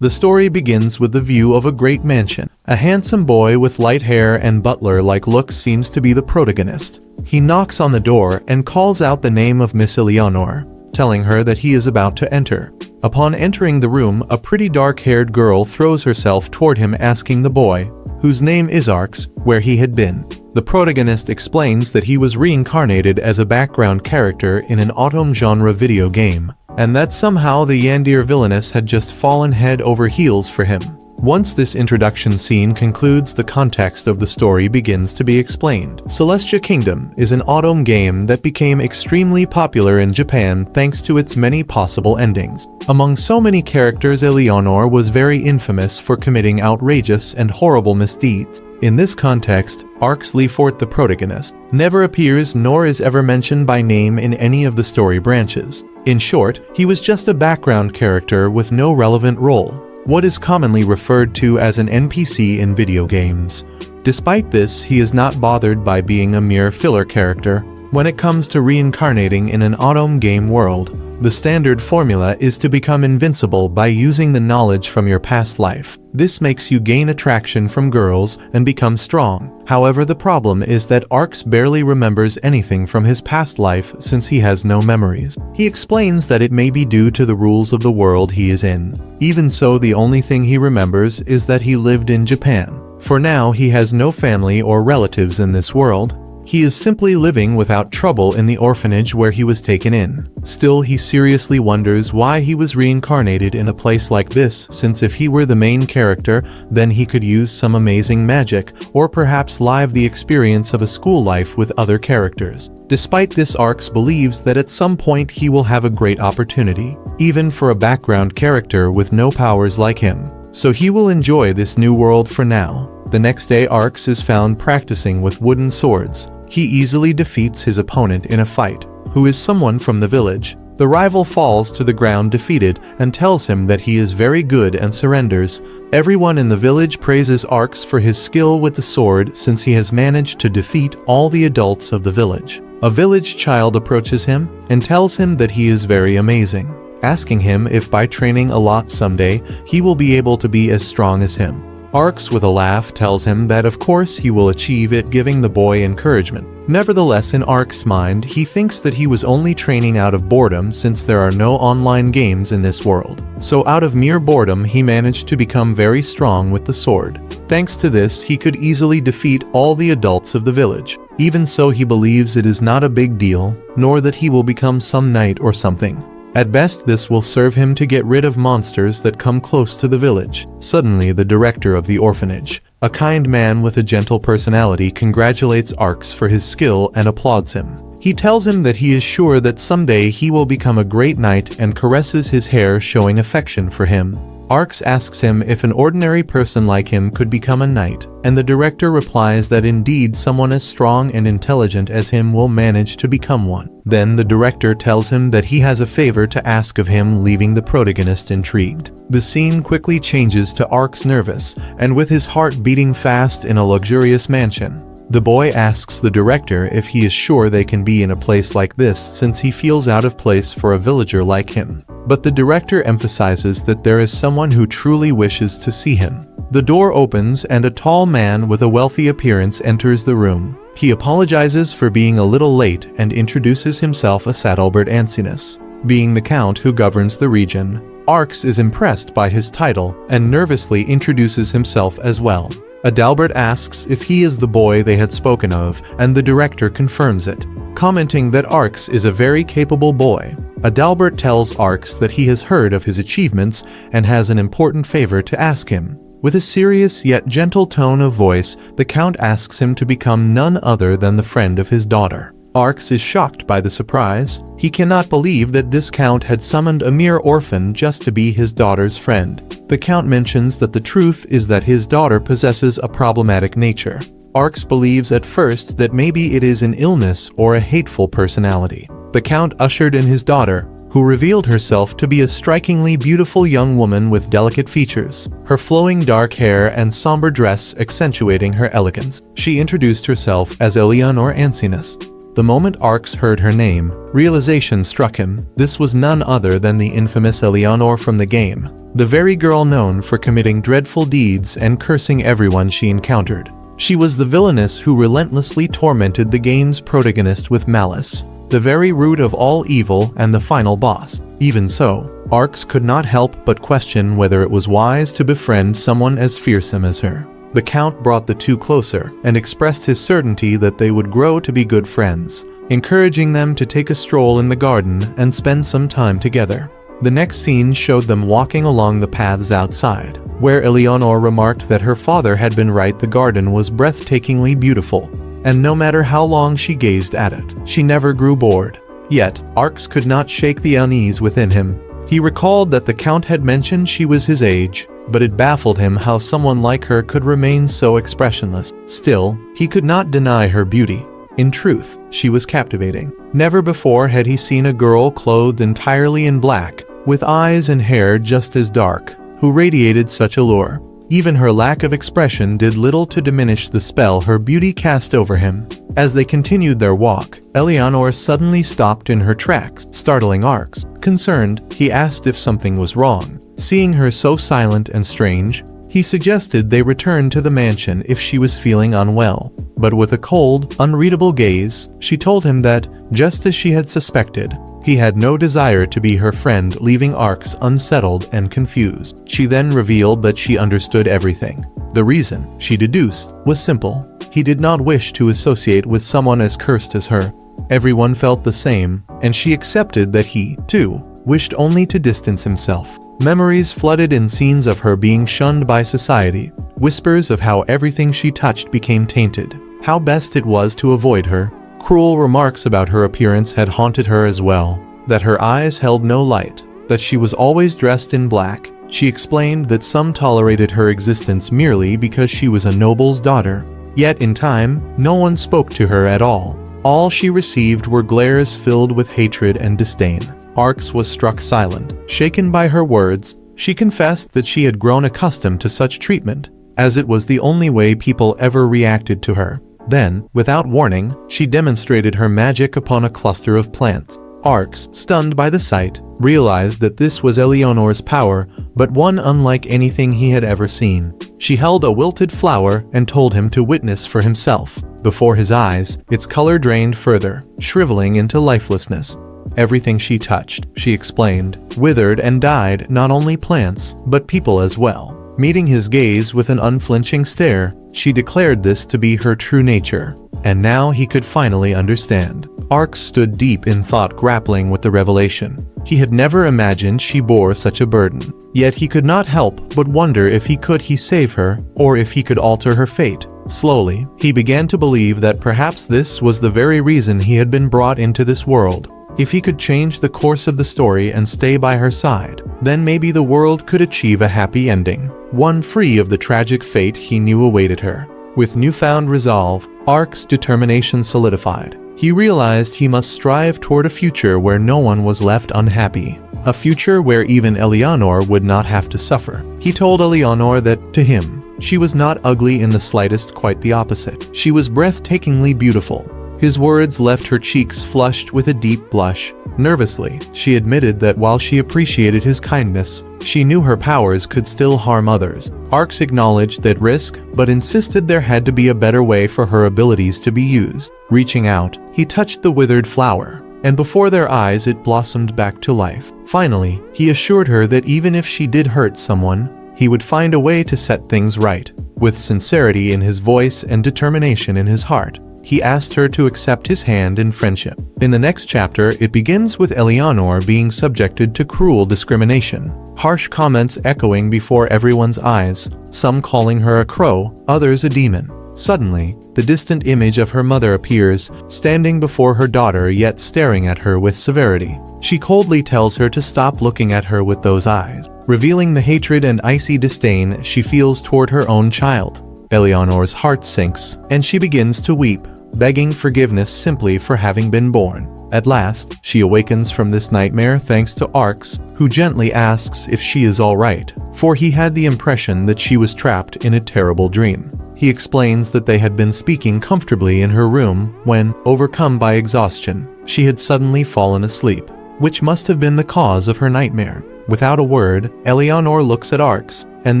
The story begins with the view of a great mansion. A handsome boy with light hair and butler-like looks seems to be the protagonist. He knocks on the door and calls out the name of Miss Eleanor, telling her that he is about to enter. Upon entering the room, a pretty dark-haired girl throws herself toward him, asking the boy, whose name is Arx, where he had been. The protagonist explains that he was reincarnated as a background character in an autumn genre video game, and that somehow the Yandere villainess had just fallen head over heels for him. Once this introduction scene concludes, the context of the story begins to be explained. Celestia Kingdom is an autumn game that became extremely popular in Japan thanks to its many possible endings. Among so many characters, Eleanor was very infamous for committing outrageous and horrible misdeeds. In this context, Arx Leafort, the protagonist, never appears nor is ever mentioned by name in any of the story branches. In short, he was just a background character with no relevant role, what is commonly referred to as an NPC in video games. Despite this, he is not bothered by being a mere filler character. When it comes to reincarnating in an autumn game world, the standard formula is to become invincible by using the knowledge from your past life. This makes you gain attraction from girls and become strong. However, the problem is that Arx barely remembers anything from his past life since he has no memories. He explains that it may be due to the rules of the world he is in. Even so, the only thing he remembers is that he lived in Japan. For now, he has no family or relatives in this world. He is simply living without trouble in the orphanage where he was taken in. Still, he seriously wonders why he was reincarnated in a place like this, since if he were the main character, then he could use some amazing magic, or perhaps live the experience of a school life with other characters. Despite this, Arx believes that at some point he will have a great opportunity, even for a background character with no powers like him. So he will enjoy this new world for now. The next day, Arx is found practicing with wooden swords. He easily defeats his opponent in a fight, who is someone from the village. The rival falls to the ground defeated and tells him that he is very good and surrenders. Everyone in the village praises Arx for his skill with the sword since he has managed to defeat all the adults of the village. A village child approaches him and tells him that he is very amazing, asking him if by training a lot someday he will be able to be as strong as him. Arx, with a laugh, tells him that of course he will achieve it, giving the boy encouragement. Nevertheless, in Arx's mind, he thinks that he was only training out of boredom since there are no online games in this world. So out of mere boredom, he managed to become very strong with the sword. Thanks to this, he could easily defeat all the adults of the village. Even so, he believes it is not a big deal, nor that he will become some knight or something. At best, this will serve him to get rid of monsters that come close to the village. Suddenly, the director of the orphanage, a kind man with a gentle personality, congratulates Arx for his skill and applauds him. He tells him that he is sure that someday he will become a great knight and caresses his hair, showing affection for him. Arx asks him if an ordinary person like him could become a knight, and the director replies that indeed someone as strong and intelligent as him will manage to become one. Then the director tells him that he has a favor to ask of him, leaving the protagonist intrigued. The scene quickly changes to Arx nervous, and with his heart beating fast in a luxurious mansion. The boy asks the director if he is sure they can be in a place like this since he feels out of place for a villager like him. But the director emphasizes that there is someone who truly wishes to see him. The door opens and a tall man with a wealthy appearance enters the room. He apologizes for being a little late and introduces himself as Adalbert Ancinous, being the count who governs the region. Arx is impressed by his title and nervously introduces himself as well. Adalbert asks if he is the boy they had spoken of, and the director confirms it, commenting that Arx is a very capable boy. Adalbert tells Arx that he has heard of his achievements and has an important favor to ask him. With a serious yet gentle tone of voice, the count asks him to become none other than the friend of his daughter. Arx is shocked by the surprise. He cannot believe that this count had summoned a mere orphan just to be his daughter's friend. The count mentions that the truth is that his daughter possesses a problematic nature. Arx believes at first that maybe it is an illness or a hateful personality. The count ushered in his daughter, who revealed herself to be a strikingly beautiful young woman with delicate features, her flowing dark hair and somber dress accentuating her elegance. She introduced herself as Eleanor Ancinous. The moment Arx heard her name, realization struck him. This was none other than the infamous Eleanor from the game, the very girl known for committing dreadful deeds and cursing everyone she encountered. She was the villainess who relentlessly tormented the game's protagonist with malice, the very root of all evil and the final boss. Even so, Arx could not help but question whether it was wise to befriend someone as fearsome as her. The Count brought the two closer and expressed his certainty that they would grow to be good friends, encouraging them to take a stroll in the garden and spend some time together. The next scene showed them walking along the paths outside, where Eleanor remarked that her father had been right, the garden was breathtakingly beautiful, and no matter how long she gazed at it, she never grew bored. Yet, Arx could not shake the unease within him. He recalled that the Count had mentioned she was his age, but it baffled him how someone like her could remain so expressionless. Still, he could not deny her beauty. In truth, she was captivating. Never before had he seen a girl clothed entirely in black, with eyes and hair just as dark, who radiated such allure. Even her lack of expression did little to diminish the spell her beauty cast over him. As they continued their walk, Eleanor suddenly stopped in her tracks, startling Arx. Concerned, he asked if something was wrong. Seeing her so silent and strange, he suggested they return to the mansion if she was feeling unwell. But with a cold, unreadable gaze, she told him that, just as she had suspected, he had no desire to be her friend, leaving Arx unsettled and confused. She then revealed that she understood everything. The reason, she deduced, was simple. He did not wish to associate with someone as cursed as her. Everyone felt the same, and she accepted that he, too, wished only to distance himself. Memories flooded in scenes of her being shunned by society, whispers of how everything she touched became tainted, how best it was to avoid her. Cruel remarks about her appearance had haunted her as well, that her eyes held no light, that she was always dressed in black. She explained that some tolerated her existence merely because she was a noble's daughter. Yet in time, no one spoke to her at all. All she received were glares filled with hatred and disdain. Arx was struck silent. Shaken by her words, she confessed that she had grown accustomed to such treatment, as it was the only way people ever reacted to her. Then, without warning, she demonstrated her magic upon a cluster of plants. Arx, stunned by the sight, realized that this was Eleanor's power, but one unlike anything he had ever seen. She held a wilted flower and told him to witness for himself. Before his eyes, its color drained further, shriveling into lifelessness. Everything she touched, she explained, withered and died, not only plants, but people as well. Meeting his gaze with an unflinching stare, she declared this to be her true nature. And now he could finally understand. Arx stood deep in thought, grappling with the revelation. He had never imagined she bore such a burden. Yet he could not help but wonder if he could save her, or if he could alter her fate. Slowly, he began to believe that perhaps this was the very reason he had been brought into this world. If he could change the course of the story and stay by her side, then maybe the world could achieve a happy ending, one free of the tragic fate he knew awaited her. With newfound resolve, Arx's determination solidified. He realized he must strive toward a future where no one was left unhappy, a future where even Eleanor would not have to suffer. He told Eleanor that, to him, she was not ugly in the slightest, quite the opposite. She was breathtakingly beautiful. His words left her cheeks flushed with a deep blush. Nervously, she admitted that while she appreciated his kindness, she knew her powers could still harm others. Arx acknowledged that risk, but insisted there had to be a better way for her abilities to be used. Reaching out, he touched the withered flower, and before their eyes it blossomed back to life. Finally, he assured her that even if she did hurt someone, he would find a way to set things right. With sincerity in his voice and determination in his heart, he asked her to accept his hand in friendship. In the next chapter, it begins with Eleanor being subjected to cruel discrimination. Harsh comments echoing before everyone's eyes, some calling her a crow, others a demon. Suddenly, the distant image of her mother appears, standing before her daughter yet staring at her with severity. She coldly tells her to stop looking at her with those eyes, revealing the hatred and icy disdain she feels toward her own child. Eleanor's heart sinks, and she begins to weep, begging forgiveness simply for having been born. At last, she awakens from this nightmare thanks to Arx, who gently asks if she is all right, for he had the impression that she was trapped in a terrible dream. He explains that they had been speaking comfortably in her room when, overcome by exhaustion, she had suddenly fallen asleep, which must have been the cause of her nightmare. Without a word, Eleanor looks at Arx, and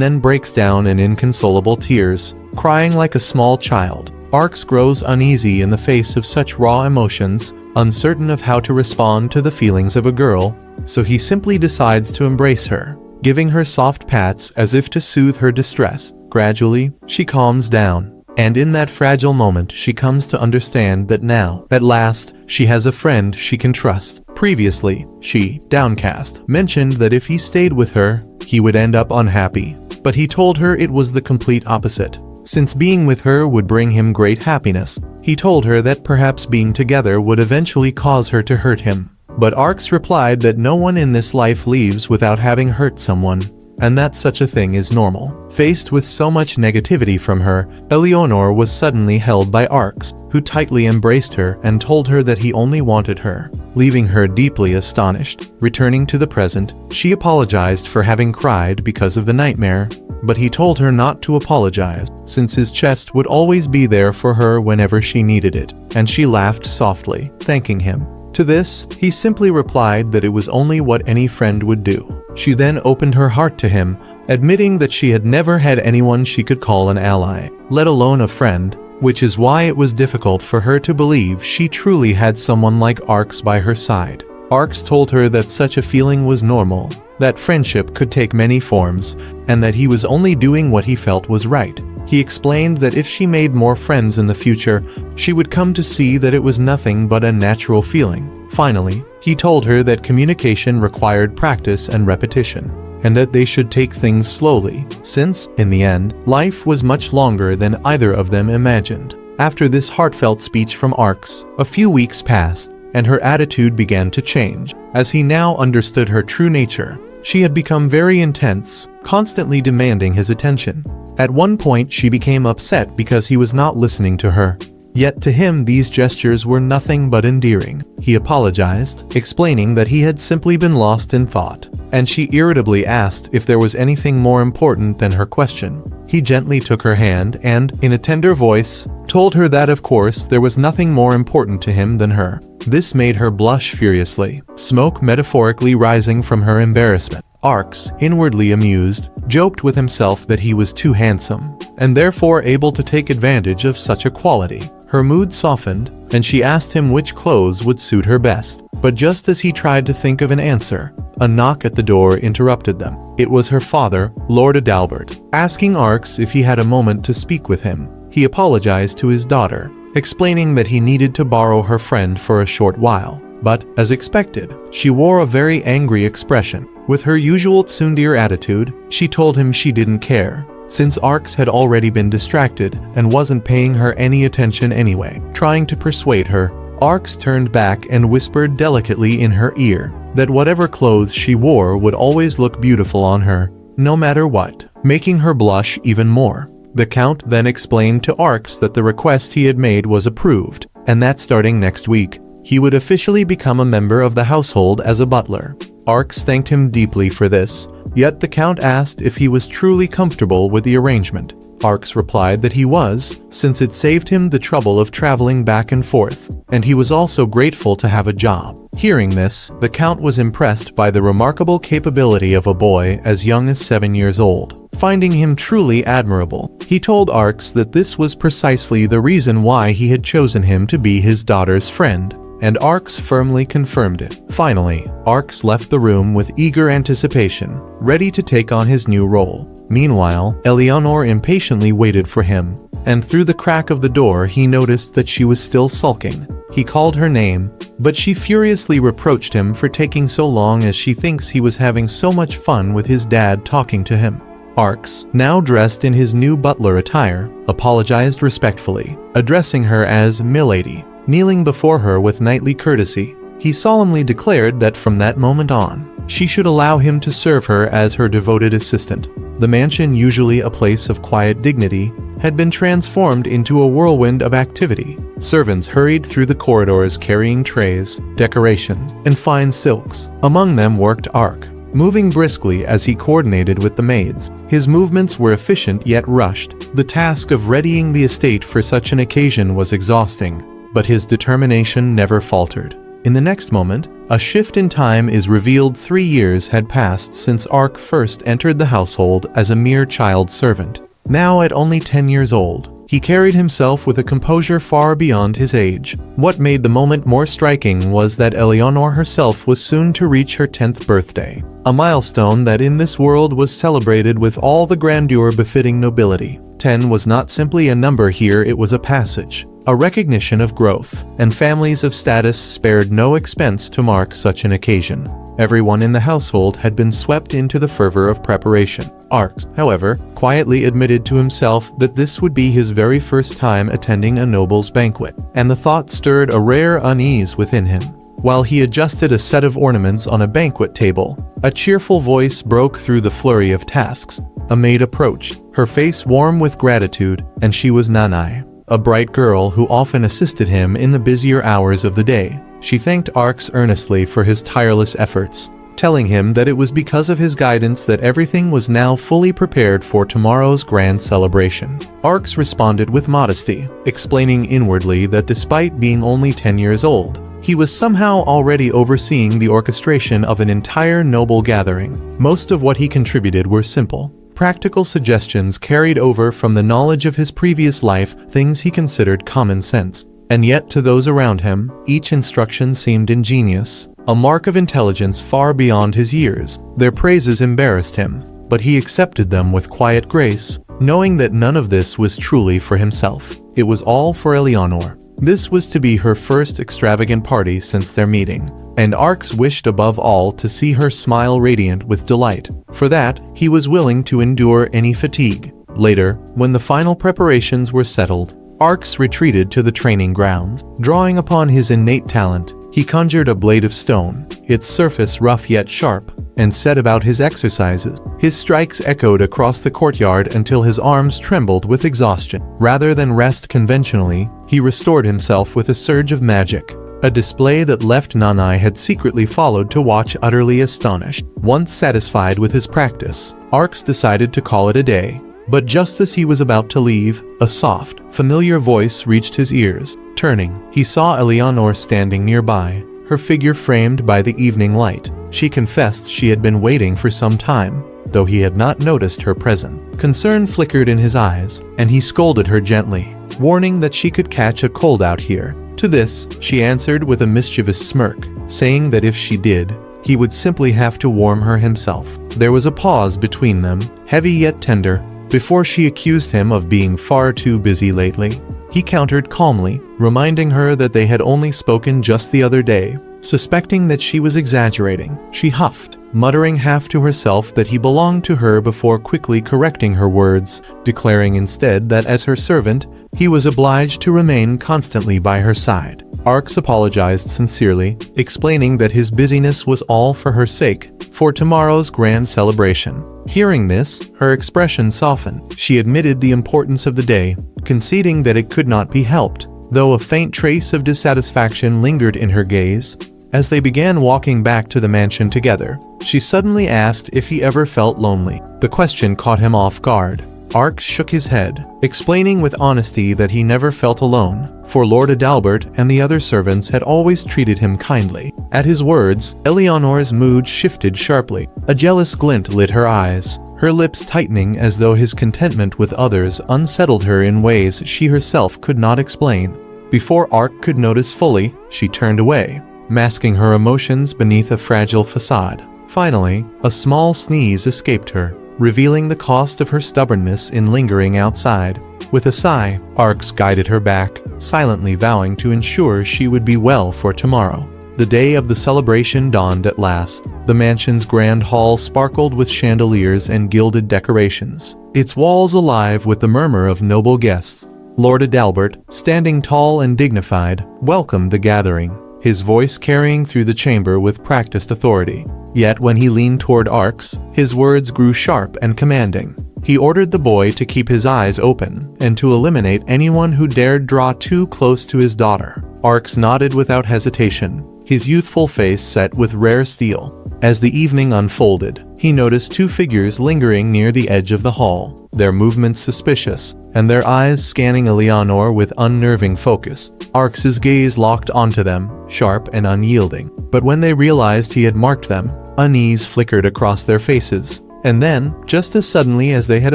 then breaks down in inconsolable tears, crying like a small child. Arx grows uneasy in the face of such raw emotions, uncertain of how to respond to the feelings of a girl, so he simply decides to embrace her, giving her soft pats as if to soothe her distress. Gradually, she calms down, and in that fragile moment she comes to understand that now, at last, she has a friend she can trust. Previously, she, downcast, mentioned that if he stayed with her, he would end up unhappy, but he told her it was the complete opposite. Since being with her would bring him great happiness, he told her that perhaps being together would eventually cause her to hurt him. But Arx replied that no one in this life leaves without having hurt someone, and that such a thing is normal. Faced with so much negativity from her, Eleanor was suddenly held by Arx, who tightly embraced her and told her that he only wanted her, leaving her deeply astonished. Returning to the present, she apologized for having cried because of the nightmare, but he told her not to apologize, since his chest would always be there for her whenever she needed it, and she laughed softly, thanking him. To this, he simply replied that it was only what any friend would do. She then opened her heart to him, admitting that she had never had anyone she could call an ally, let alone a friend, which is why it was difficult for her to believe she truly had someone like Arx by her side. Arx told her that such a feeling was normal, that friendship could take many forms, and that he was only doing what he felt was right. He explained that if she made more friends in the future, she would come to see that it was nothing but a natural feeling. Finally, he told her that communication required practice and repetition, and that they should take things slowly, since, in the end, life was much longer than either of them imagined. After this heartfelt speech from Arx, a few weeks passed, and her attitude began to change. As he now understood her true nature, she had become very intense, constantly demanding his attention. At one point she became upset because he was not listening to her. Yet to him these gestures were nothing but endearing. He apologized, explaining that he had simply been lost in thought, and she irritably asked if there was anything more important than her question. He gently took her hand and, in a tender voice, told her that of course there was nothing more important to him than her. This made her blush furiously, smoke metaphorically rising from her embarrassment. Arx, inwardly amused, joked with himself that he was too handsome, and therefore able to take advantage of such a quality. Her mood softened, and she asked him which clothes would suit her best. But just as he tried to think of an answer, a knock at the door interrupted them. It was her father, Lord Adalbert, asking Arx if he had a moment to speak with him. He apologized to his daughter, explaining that he needed to borrow her friend for a short while. But, as expected, she wore a very angry expression. With her usual tsundere attitude, she told him she didn't care, since Arx had already been distracted and wasn't paying her any attention anyway. Trying to persuade her, Arx turned back and whispered delicately in her ear that whatever clothes she wore would always look beautiful on her, no matter what, making her blush even more. The Count then explained to Arx that the request he had made was approved, and that starting next week, he would officially become a member of the household as a butler. Arx thanked him deeply for this, yet the Count asked if he was truly comfortable with the arrangement. Arx replied that he was, since it saved him the trouble of traveling back and forth, and he was also grateful to have a job. Hearing this, the Count was impressed by the remarkable capability of a boy as young as 7 years old. Finding him truly admirable, he told Arx that this was precisely the reason why he had chosen him to be his daughter's friend, and Arx firmly confirmed it. Finally, Arx left the room with eager anticipation, ready to take on his new role. Meanwhile, Eleanor impatiently waited for him, and through the crack of the door he noticed that she was still sulking. He called her name, but she furiously reproached him for taking so long as she thinks he was having so much fun with his dad talking to him. Arx, now dressed in his new butler attire, apologized respectfully, addressing her as Milady. Kneeling before her with knightly courtesy, he solemnly declared that from that moment on, she should allow him to serve her as her devoted assistant. The mansion, usually a place of quiet dignity, had been transformed into a whirlwind of activity. Servants hurried through the corridors carrying trays, decorations, and fine silks. Among them worked Arx, moving briskly as he coordinated with the maids. His movements were efficient yet rushed. The task of readying the estate for such an occasion was exhausting, but his determination never faltered. In the next moment, a shift in time is revealed. 3 years had passed since Ark first entered the household as a mere child servant. Now at only 10 years old, he carried himself with a composure far beyond his age. What made the moment more striking was that Eleanor herself was soon to reach her 10th birthday, a milestone that in this world was celebrated with all the grandeur befitting nobility. 10 was not simply a number here, it was a passage, a recognition of growth, and families of status spared no expense to mark such an occasion. Everyone in the household had been swept into the fervor of preparation. Ark, however, quietly admitted to himself that this would be his very first time attending a noble's banquet, and the thought stirred a rare unease within him. While he adjusted a set of ornaments on a banquet table, a cheerful voice broke through the flurry of tasks. A maid approached, her face warm with gratitude, and she was Nanai, a bright girl who often assisted him in the busier hours of the day. She thanked Ark earnestly for his tireless efforts, telling him that it was because of his guidance that everything was now fully prepared for tomorrow's grand celebration. Ark responded with modesty, explaining inwardly that despite being only 10 years old, he was somehow already overseeing the orchestration of an entire noble gathering. Most of what he contributed were simple, practical suggestions carried over from the knowledge of his previous life, things he considered common sense. And yet to those around him, each instruction seemed ingenious, a mark of intelligence far beyond his years. Their praises embarrassed him, but he accepted them with quiet grace, knowing that none of this was truly for himself. It was all for Eleanor. This was to be her first extravagant party since their meeting, and Ark wished above all to see her smile radiant with delight. For that, he was willing to endure any fatigue. Later, when the final preparations were settled, Ark retreated to the training grounds. Drawing upon his innate talent, he conjured a blade of stone, its surface rough yet sharp, and set about his exercises. His strikes echoed across the courtyard until his arms trembled with exhaustion. Rather than rest conventionally, he restored himself with a surge of magic, a display that left Nanai had secretly followed to watch utterly astonished. Once satisfied with his practice, Ark decided to call it a day. But just as he was about to leave, a soft, familiar voice reached his ears. Turning, he saw Eleanor standing nearby, her figure framed by the evening light. She confessed she had been waiting for some time, though he had not noticed her presence. Concern flickered in his eyes, and he scolded her gently, warning that she could catch a cold out here. To this, she answered with a mischievous smirk, saying that if she did, he would simply have to warm her himself. There was a pause between them, heavy yet tender, before she accused him of being far too busy lately. He countered calmly, reminding her that they had only spoken just the other day. Suspecting that she was exaggerating, she huffed, muttering half to herself that he belonged to her before quickly correcting her words, declaring instead that as her servant, he was obliged to remain constantly by her side. Ark apologized sincerely, explaining that his busyness was all for her sake, for tomorrow's grand celebration. Hearing this, her expression softened. She admitted the importance of the day, conceding that it could not be helped, though a faint trace of dissatisfaction lingered in her gaze. As they began walking back to the mansion together, she suddenly asked if he ever felt lonely. The question caught him off guard. Ark shook his head, explaining with honesty that he never felt alone, for Lord Adalbert and the other servants had always treated him kindly. At his words, Eleanor's mood shifted sharply. A jealous glint lit her eyes, her lips tightening as though his contentment with others unsettled her in ways she herself could not explain. Before Ark could notice fully, she turned away, masking her emotions beneath a fragile facade. Finally, a small sneeze escaped her, revealing the cost of her stubbornness in lingering outside. With a sigh, Ark guided her back, silently vowing to ensure she would be well for tomorrow. The day of the celebration dawned at last. The mansion's grand hall sparkled with chandeliers and gilded decorations, its walls alive with the murmur of noble guests. Lord Adalbert, standing tall and dignified, welcomed the gathering, his voice carrying through the chamber with practiced authority. Yet when he leaned toward Ark, his words grew sharp and commanding. He ordered the boy to keep his eyes open and to eliminate anyone who dared draw too close to his daughter. Ark nodded without hesitation, his youthful face set with rare steel. As the evening unfolded, he noticed two figures lingering near the edge of the hall, their movements suspicious, and their eyes scanning Eleanor with unnerving focus. Arx's gaze locked onto them, sharp and unyielding. But when they realized he had marked them, unease flickered across their faces. And then, just as suddenly as they had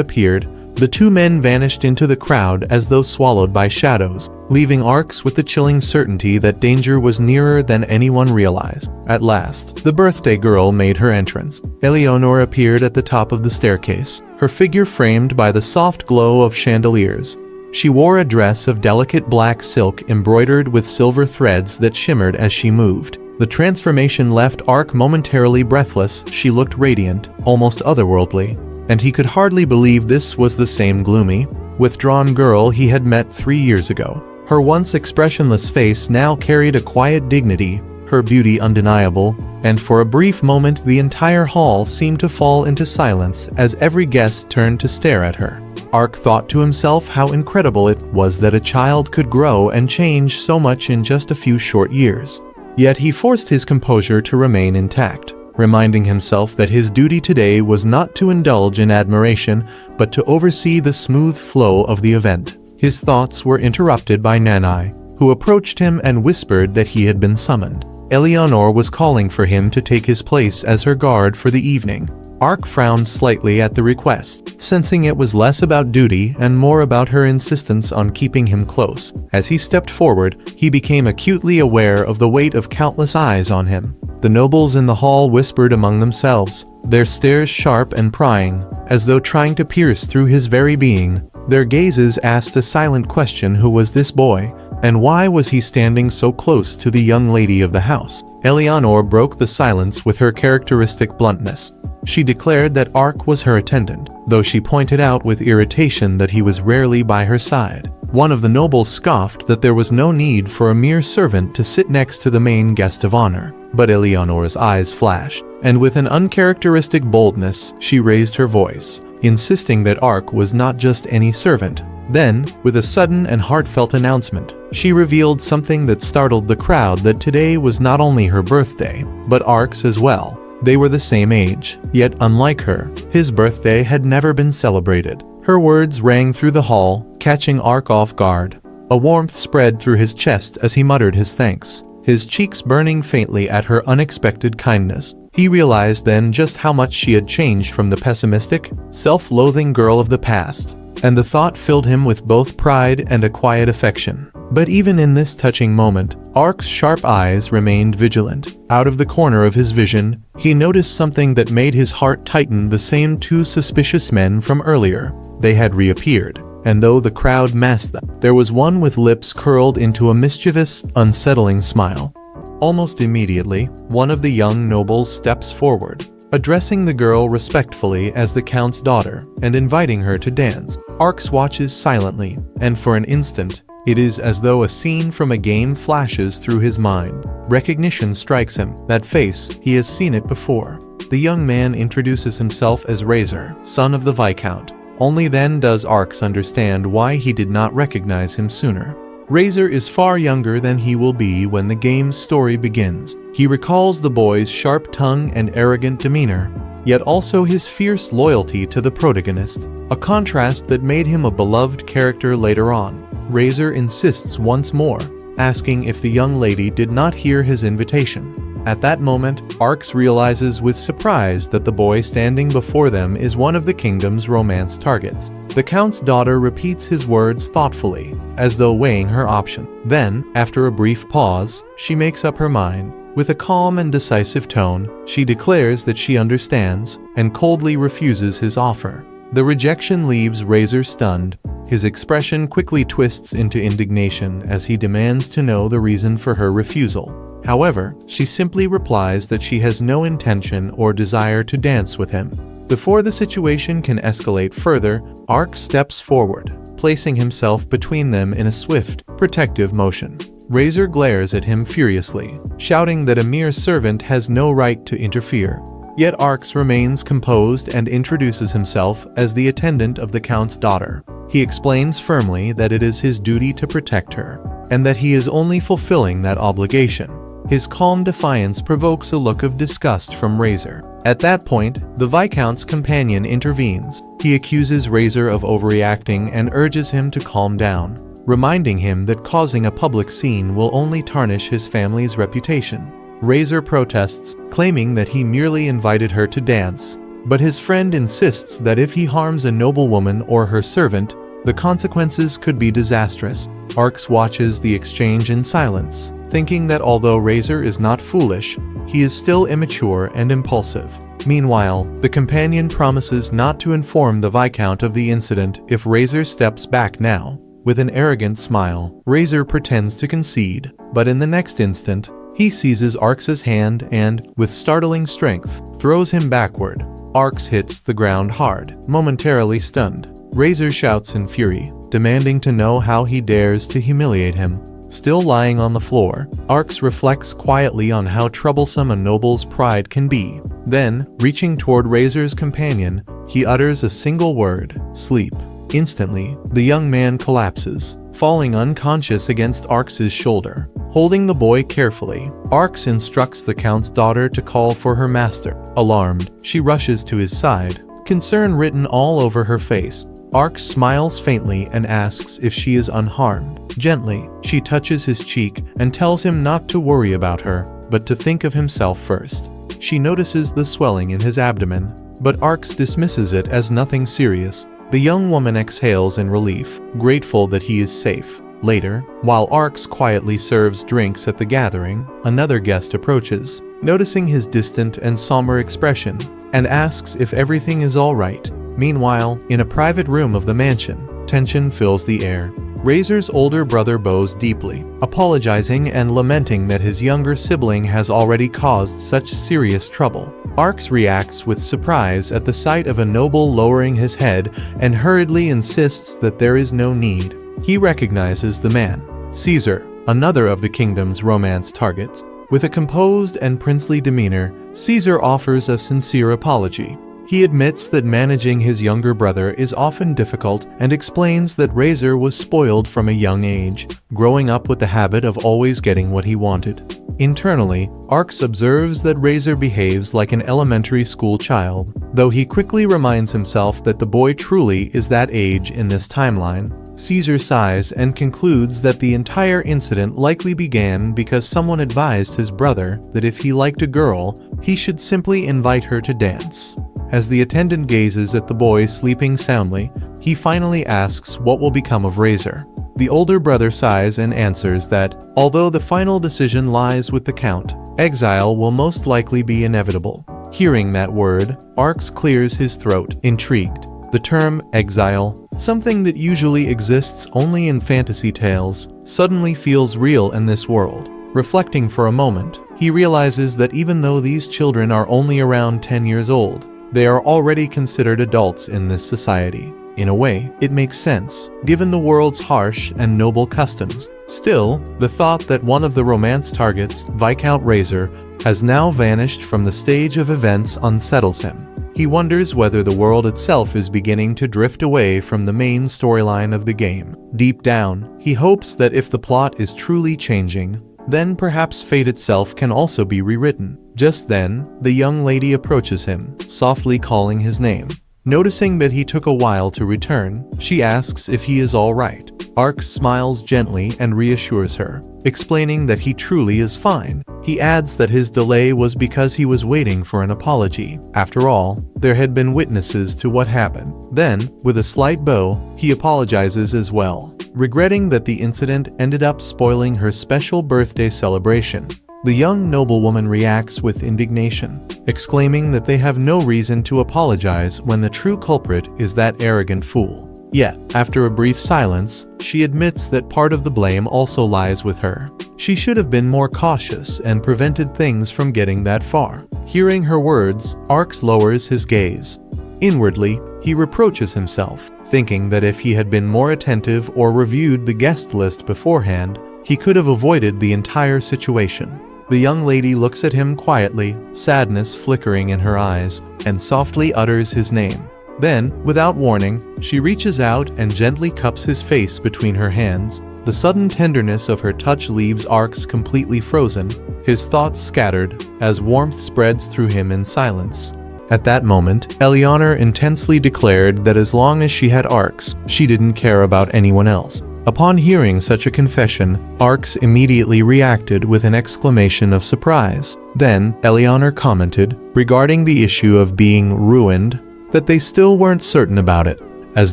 appeared, the two men vanished into the crowd as though swallowed by shadows, leaving Arx with the chilling certainty that danger was nearer than anyone realized. At last, the birthday girl made her entrance. Eleanor appeared at the top of the staircase, her figure framed by the soft glow of chandeliers. She wore a dress of delicate black silk embroidered with silver threads that shimmered as she moved. The transformation left Arx momentarily breathless. She looked radiant, almost otherworldly, and he could hardly believe this was the same gloomy, withdrawn girl he had met 3 years ago. Her once expressionless face now carried a quiet dignity, her beauty undeniable, and for a brief moment the entire hall seemed to fall into silence as every guest turned to stare at her. Arx thought to himself how incredible it was that a child could grow and change so much in just a few short years. Yet he forced his composure to remain intact, reminding himself that his duty today was not to indulge in admiration, but to oversee the smooth flow of the event. His thoughts were interrupted by Nanai, who approached him and whispered that he had been summoned. Eleanor was calling for him to take his place as her guard for the evening. Arx frowned slightly at the request, sensing it was less about duty and more about her insistence on keeping him close. As he stepped forward, he became acutely aware of the weight of countless eyes on him. The nobles in the hall whispered among themselves, their stares sharp and prying, as though trying to pierce through his very being. Their gazes asked a silent question: who was this boy, and why was he standing so close to the young lady of the house? Eleanor broke the silence with her characteristic bluntness. She declared that Arx was her attendant, though she pointed out with irritation that he was rarely by her side. One of the nobles scoffed that there was no need for a mere servant to sit next to the main guest of honor. But Eleanor's eyes flashed, and with an uncharacteristic boldness, she raised her voice, insisting that Arx was not just any servant. Then, with a sudden and heartfelt announcement, she revealed something that startled the crowd: that today was not only her birthday, but Arx as well. They were the same age, yet unlike her, his birthday had never been celebrated. Her words rang through the hall, catching Arx off guard. A warmth spread through his chest as he muttered his thanks, his cheeks burning faintly at her unexpected kindness. He realized then just how much she had changed from the pessimistic, self-loathing girl of the past, and the thought filled him with both pride and a quiet affection. But even in this touching moment, Arx's sharp eyes remained vigilant. Out of the corner of his vision, he noticed something that made his heart tighten: the same two suspicious men from earlier. They had reappeared, and though the crowd masked them, there was one with lips curled into a mischievous, unsettling smile. Almost immediately, one of the young nobles steps forward, addressing the girl respectfully as the count's daughter and inviting her to dance. Arx watches silently, and for an instant, it is as though a scene from a game flashes through his mind. Recognition strikes him. That face, he has seen it before. The young man introduces himself as Razor, son of the Viscount. Only then does Arx understand why he did not recognize him sooner. Razor is far younger than he will be when the game's story begins. He recalls the boy's sharp tongue and arrogant demeanor, yet also his fierce loyalty to the protagonist, a contrast that made him a beloved character later on. Razor insists once more, asking if the young lady did not hear his invitation. At that moment, Arx realizes with surprise that the boy standing before them is one of the kingdom's romance targets. The count's daughter repeats his words thoughtfully, as though weighing her option. Then, after a brief pause, she makes up her mind. With a calm and decisive tone, she declares that she understands, and coldly refuses his offer. The rejection leaves Razor stunned. His expression quickly twists into indignation as he demands to know the reason for her refusal. However, she simply replies that she has no intention or desire to dance with him. Before the situation can escalate further, Arx steps forward, placing himself between them in a swift, protective motion. Razor glares at him furiously, shouting that a mere servant has no right to interfere. Yet Arx remains composed and introduces himself as the attendant of the count's daughter. He explains firmly that it is his duty to protect her, and that he is only fulfilling that obligation. His calm defiance provokes a look of disgust from Razor. At that point, the Viscount's companion intervenes. He accuses Razor of overreacting and urges him to calm down, reminding him that causing a public scene will only tarnish his family's reputation. Razor protests, claiming that he merely invited her to dance, but his friend insists that if he harms a noblewoman or her servant, the consequences could be disastrous. Arx watches the exchange in silence, thinking that although Razor is not foolish, he is still immature and impulsive. Meanwhile, the companion promises not to inform the Viscount of the incident if Razor steps back now. With an arrogant smile, Razor pretends to concede, but in the next instant, he seizes Arx's hand and, with startling strength, throws him backward. Arx hits the ground hard, momentarily stunned. Razor shouts in fury, demanding to know how he dares to humiliate him. Still lying on the floor, Arx reflects quietly on how troublesome a noble's pride can be. Then, reaching toward Razor's companion, he utters a single word, "Sleep." Instantly, the young man collapses, falling unconscious against Arx's shoulder. Holding the boy carefully, Arx instructs the Count's daughter to call for her master. Alarmed, she rushes to his side, concern written all over her face. Arx smiles faintly and asks if she is unharmed. Gently, she touches his cheek and tells him not to worry about her, but to think of himself first. She notices the swelling in his abdomen, but Arx dismisses it as nothing serious. The young woman exhales in relief, grateful that he is safe. Later, while Arx quietly serves drinks at the gathering, another guest approaches, noticing his distant and somber expression, and asks if everything is all right. Meanwhile, in a private room of the mansion, tension fills the air. Razor's older brother bows deeply, apologizing and lamenting that his younger sibling has already caused such serious trouble. Arx reacts with surprise at the sight of a noble lowering his head and hurriedly insists that there is no need. He recognizes the man, Caesar, another of the kingdom's romance targets. With a composed and princely demeanor, Caesar offers a sincere apology. He admits that managing his younger brother is often difficult and explains that Razor was spoiled from a young age, growing up with the habit of always getting what he wanted. Internally, Arx observes that Razor behaves like an elementary school child, though he quickly reminds himself that the boy truly is that age in this timeline. Caesar sighs and concludes that the entire incident likely began because someone advised his brother that if he liked a girl, he should simply invite her to dance. As the attendant gazes at the boy sleeping soundly, he finally asks what will become of Razor. The older brother sighs and answers that, although the final decision lies with the Count, exile will most likely be inevitable. Hearing that word, Arx clears his throat, intrigued. The term exile, something that usually exists only in fantasy tales, suddenly feels real in this world. Reflecting for a moment, he realizes that even though these children are only around 10 years old, they are already considered adults in this society. In a way, it makes sense, given the world's harsh and noble customs. Still, the thought that one of the romance targets, Viscount Razor, has now vanished from the stage of events unsettles him. He wonders whether the world itself is beginning to drift away from the main storyline of the game. Deep down, he hopes that if the plot is truly changing, then perhaps fate itself can also be rewritten. Just then, the young lady approaches him, softly calling his name. Noticing that he took a while to return, she asks if he is all right. Arx smiles gently and reassures her, explaining that he truly is fine. He adds that his delay was because he was waiting for an apology. After all, there had been witnesses to what happened. Then, with a slight bow, he apologizes as well, regretting that the incident ended up spoiling her special birthday celebration. The young noblewoman reacts with indignation, exclaiming that they have no reason to apologize when the true culprit is that arrogant fool. Yet, after a brief silence, she admits that part of the blame also lies with her. She should have been more cautious and prevented things from getting that far. Hearing her words, Arx lowers his gaze. Inwardly, he reproaches himself, thinking that if he had been more attentive or reviewed the guest list beforehand, he could have avoided the entire situation. The young lady looks at him quietly, sadness flickering in her eyes, and softly utters his name. Then, without warning, she reaches out and gently cups his face between her hands, The sudden tenderness of her touch leaves Arx completely frozen, his thoughts scattered, as warmth spreads through him in silence. At that moment, Eleanor intensely declared that as long as she had Arx, she didn't care about anyone else. Upon hearing such a confession, Arx immediately reacted with an exclamation of surprise. Then, Eleanor commented, regarding the issue of being ruined, that they still weren't certain about it. As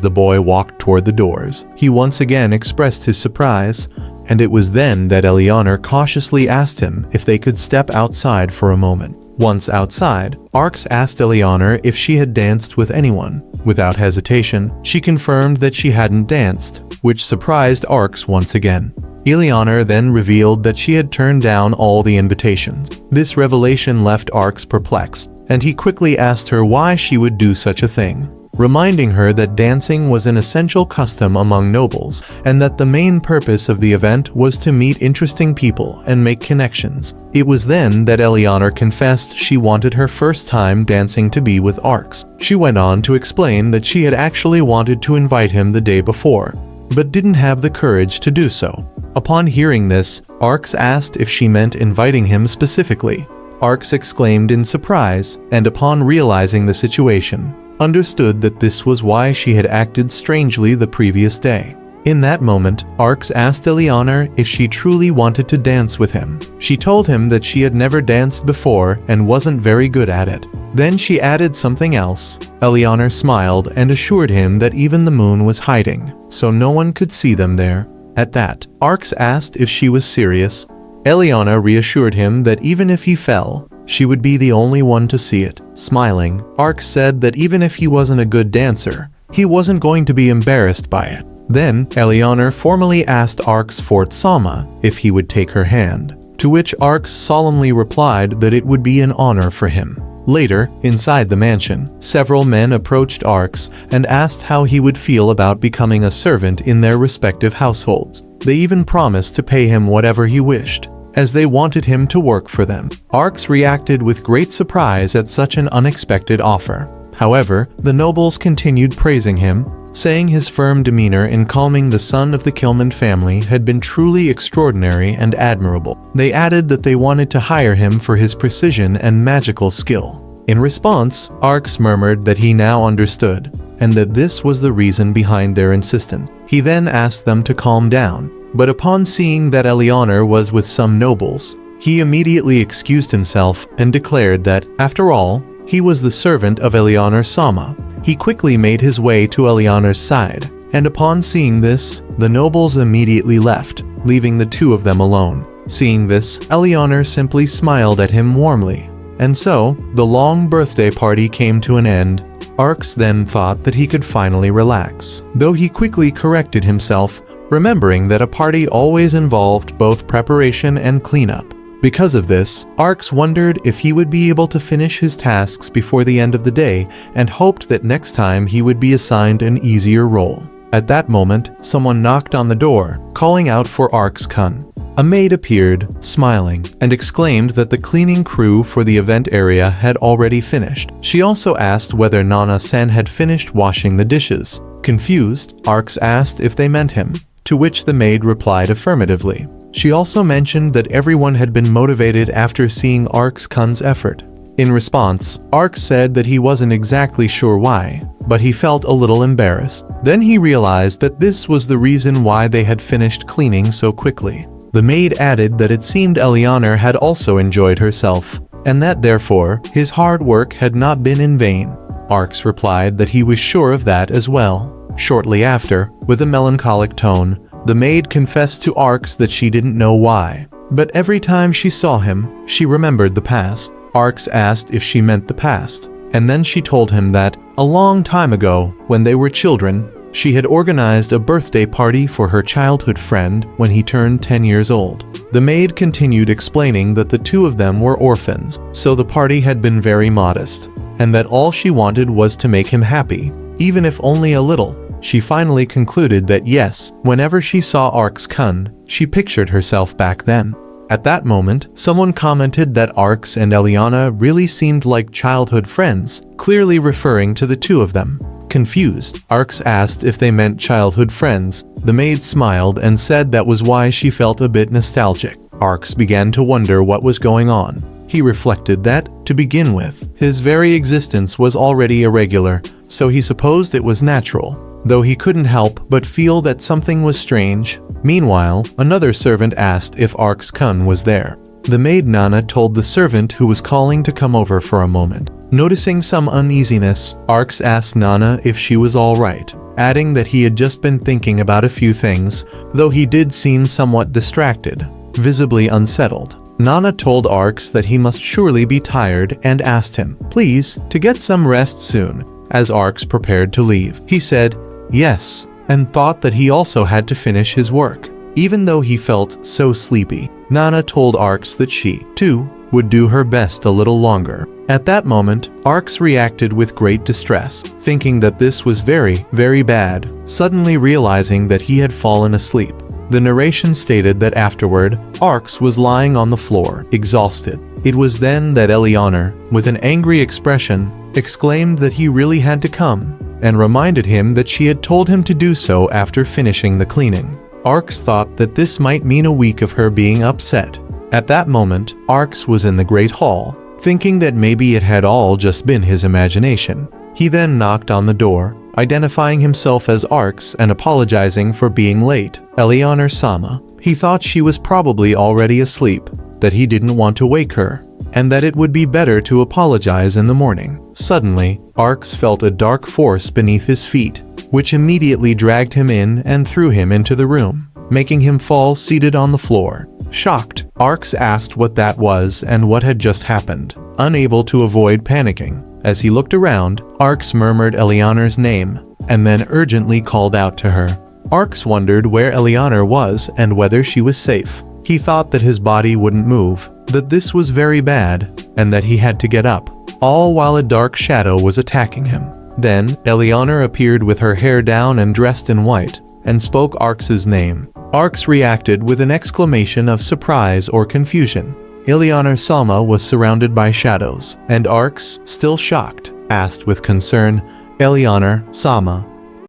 the boy walked toward the doors, he once again expressed his surprise, and it was then that Eleanor cautiously asked him if they could step outside for a moment. Once outside, Arx asked Eleanor if she had danced with anyone. Without hesitation, she confirmed that she hadn't danced, which surprised Arx once again. Eleanor then revealed that she had turned down all the invitations. This revelation left Arx perplexed, and he quickly asked her why she would do such a thing, reminding her that dancing was an essential custom among nobles, and that the main purpose of the event was to meet interesting people and make connections. It was then that Eleanor confessed she wanted her first time dancing to be with Arx. She went on to explain that she had actually wanted to invite him the day before, but didn't have the courage to do so. Upon hearing this, Arx asked if she meant inviting him specifically. Arx exclaimed in surprise, and upon realizing the situation, understood that this was why she had acted strangely the previous day. In that moment, Arx asked Eleanor if she truly wanted to dance with him. She told him that she had never danced before and wasn't very good at it. Then she added something else. Eleanor smiled and assured him that even the moon was hiding, so no one could see them there. At that, Arx asked if she was serious. Eleanor reassured him that even if he fell, she would be the only one to see it. Smiling, Arx said that even if he wasn't a good dancer, he wasn't going to be embarrassed by it. Then, Eleanor formally asked Arx Fort Sama if he would take her hand, to which Arx solemnly replied that it would be an honor for him. Later, inside the mansion, several men approached Arx and asked how he would feel about becoming a servant in their respective households. They even promised to pay him whatever he wished, as they wanted him to work for them. Arx reacted with great surprise at such an unexpected offer. However, the nobles continued praising him, saying his firm demeanor in calming the son of the Kilman family had been truly extraordinary and admirable. They added that they wanted to hire him for his precision and magical skill. In response, Arx murmured that he now understood, and that this was the reason behind their insistence. He then asked them to calm down, but upon seeing that Eleanor was with some nobles, he immediately excused himself and declared that, after all, he was the servant of Eleanor Sama. He quickly made his way to Eleanor's side, and upon seeing this, the nobles immediately left, leaving the two of them alone. Seeing this, Eleanor simply smiled at him warmly, and so, the long birthday party came to an end. Arx then thought that he could finally relax, though he quickly corrected himself, remembering that a party always involved both preparation and cleanup. Because of this, Arx wondered if he would be able to finish his tasks before the end of the day and hoped that next time he would be assigned an easier role. At that moment, someone knocked on the door, calling out for Arx-kun. A maid appeared, smiling, and exclaimed that the cleaning crew for the event area had already finished. She also asked whether Nana-sen had finished washing the dishes. Confused, Arx asked if they meant him, to which the maid replied affirmatively. She also mentioned that everyone had been motivated after seeing Arx-kun's effort. In response, Arx said that he wasn't exactly sure why, but he felt a little embarrassed. Then he realized that this was the reason why they had finished cleaning so quickly. The maid added that it seemed Eleanor had also enjoyed herself, and that therefore, his hard work had not been in vain. Arx replied that he was sure of that as well. Shortly after, with a melancholic tone, the maid confessed to Arx that she didn't know why, but every time she saw him, she remembered the past. Arx asked if she meant the past, and then she told him that, a long time ago, when they were children, she had organized a birthday party for her childhood friend when he turned 10 years old. The maid continued explaining that the two of them were orphans, so the party had been very modest, and that all she wanted was to make him happy, even if only a little. She finally concluded that yes, whenever she saw Arx-kun, she pictured herself back then. At that moment, someone commented that Arx and Eliana really seemed like childhood friends, clearly referring to the two of them. Confused, Arx asked if they meant childhood friends. The maid smiled and said that was why she felt a bit nostalgic. Arx began to wonder what was going on. He reflected that, to begin with, his very existence was already irregular, so he supposed it was natural, though he couldn't help but feel that something was strange. Meanwhile, another servant asked if Arx-kun was there. The maid Nana told the servant who was calling to come over for a moment. Noticing some uneasiness, Arx asked Nana if she was all right, adding that he had just been thinking about a few things, though he did seem somewhat distracted, visibly unsettled. Nana told Arx that he must surely be tired and asked him, please, to get some rest soon, as Arx prepared to leave. He said, yes, and thought that he also had to finish his work, even though he felt so sleepy. Nana told Arx that she, too, would do her best a little longer. At that moment, Arx reacted with great distress, thinking that this was very, very bad, suddenly realizing that he had fallen asleep. The narration stated that afterward, Arx was lying on the floor, exhausted. It was then that Eleanor, with an angry expression, exclaimed that he really had to come, and reminded him that she had told him to do so after finishing the cleaning. Arx thought that this might mean a week of her being upset. At that moment, Arx was in the Great Hall, thinking that maybe it had all just been his imagination. He then knocked on the door, identifying himself as Arx and apologizing for being late. Eleanor-sama. He thought she was probably already asleep, that he didn't want to wake her, and that it would be better to apologize in the morning. Suddenly, Arx felt a dark force beneath his feet, which immediately dragged him in and threw him into the room, making him fall seated on the floor. Shocked, Arx asked what that was and what had just happened, unable to avoid panicking. As he looked around, Arx murmured Eleanor's name, and then urgently called out to her. Arx wondered where Eleanor was and whether she was safe. He thought that his body wouldn't move, that this was very bad, and that he had to get up, all while a dark shadow was attacking him. Then, Eleanor appeared with her hair down and dressed in white, and spoke Arx's name. Arx reacted with an exclamation of surprise or confusion. Eleanor-sama was surrounded by shadows, and Arx, still shocked, asked with concern, Eleanor-sama,